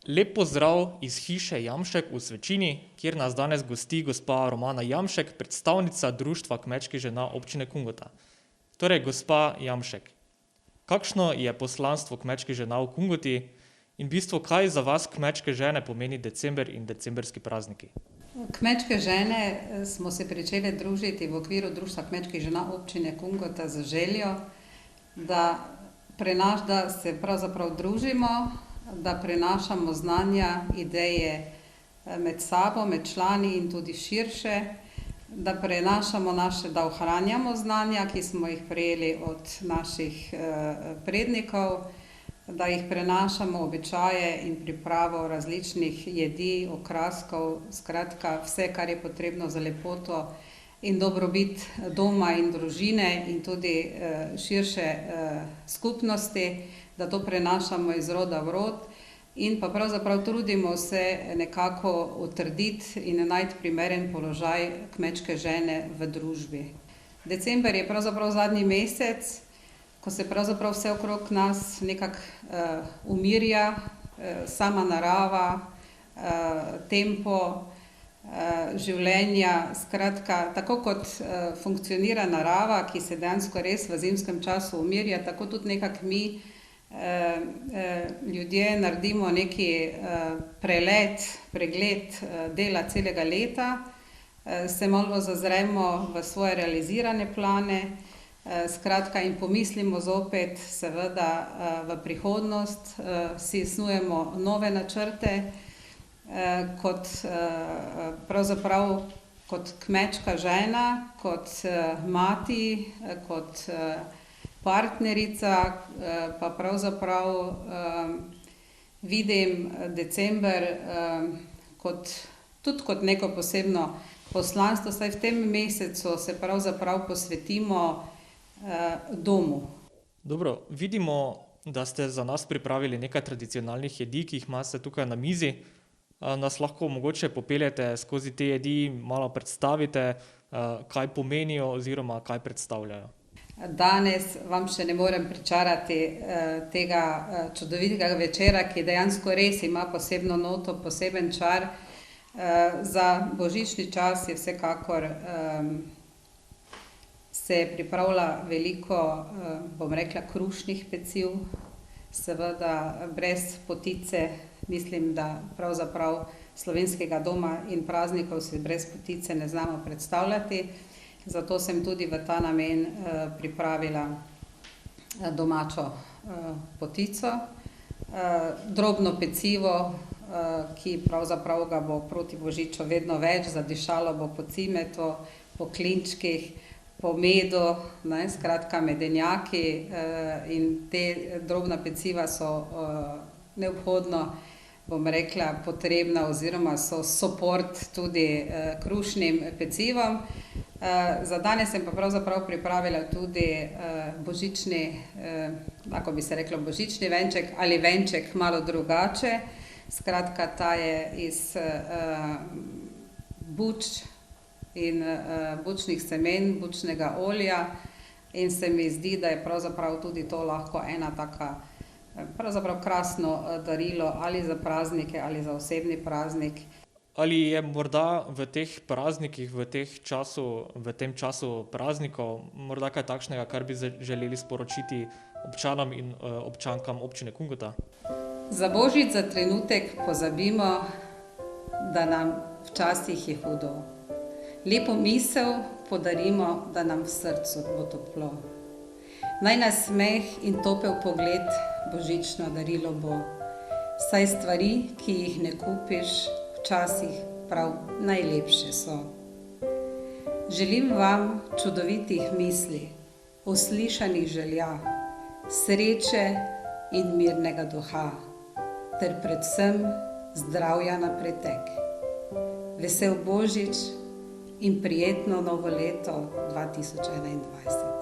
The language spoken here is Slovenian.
Lep pozdrav iz hiše Jamšek v Svečini, kjer nas danes gosti gospa Romana Jamšek, predstavnica Društva kmečkih žena občine Kungota. Torej, gospa Jamšek, kakšno je poslanstvo kmečkih žena v Kungoti in v bistvu, kaj za vas kmečke žene pomeni december in decemberski prazniki? Kmečke žene smo se pričeli družiti v okviru Društva kmečkih žena občine Kungota z željo, da se pravzaprav družimo, da prenašamo znanja, ideje med sabo, med člani in tudi širše, da da ohranjamo znanja, ki smo jih prejeli od naših prednikov, da jih prenašamo običaje in pripravo različnih jedi, okraskov, skratka vse, kar je potrebno za lepoto in dobrobit doma in družine in tudi širše skupnosti, da to prenašamo iz roda v rod in pa pravzaprav trudimo se nekako utrditi in najti primeren položaj kmečke žene v družbi. December je pravzaprav zadnji mesec, ko se pravzaprav vse okrog nas nekako umirja, sama narava, tempo življenja, skratka, tako kot funkcionira narava, ki se dejansko res v zimskem času umirja, tako tudi nekako mi ljudje naredimo neki pregled dela celega leta, se malo zazremo v svoje realizirane plane, skratka in pomislimo zopet seveda v prihodnost, si snujemo nove načrte, pravzaprav kot kmečka žena, kot mati, kot partnerica, pa pravzaprav vidim december tudi kot neko posebno poslanstvo, saj v tem mesecu se pravzaprav posvetimo domu. Dobro, vidimo, da ste za nas pripravili nekaj tradicionalnih jedi, ki jih imate tukaj na mizi. Nas lahko mogoče popeljete skozi te jedi, malo predstavite, kaj pomenijo oziroma kaj predstavljajo? Danes vam še ne morem pričarati tega čudovitega večera, ki dejansko res ima posebno noto, poseben čar. Za božični čas je vsekakor se pripravlja veliko, bom rekla, krušnih peciv, seveda brez potice, mislim, da pravzaprav slovenskega doma in praznikov si brez potice ne znamo predstavljati. Zato sem tudi v ta namen pripravila domačo potico, drobno pecivo, ki pravzaprav ga bo proti božiču vedno več, zadišalo bo po cimetu, po klinčkih, po medu, skratka medenjaki, in te drobna peciva so neobhodno, bom rekla, potrebna oziroma so suport tudi krušnim pecivom. Za danes sem pa pravzaprav pripravila tudi božični, lahko bi se reklo božični venček ali venček malo drugače. Skratka, ta je iz buč in bučnih semen, bučnega olja in se mi zdi, da je pravzaprav tudi to lahko ena taka pravzaprav krasno darilo ali za praznike ali za osebni praznik. Ali je morda v teh praznikih, v tem času praznikov, morda kaj takšnega, kar bi želeli sporočiti občanom in občankam občine Kungota? Za božič za trenutek pozabimo, da nam včasih je hudo. Lepo misel podarimo, da nam v srcu bo toplo. Naj nas smeh in topel pogled božično darilo bo, saj stvari, ki jih ne kupiš, včasih prav najlepše so. Želim vam čudovitih misli, uslišanih želja, sreče in mirnega duha, ter predvsem zdravja na pretek. Vesel božič in prijetno novo leto 2021.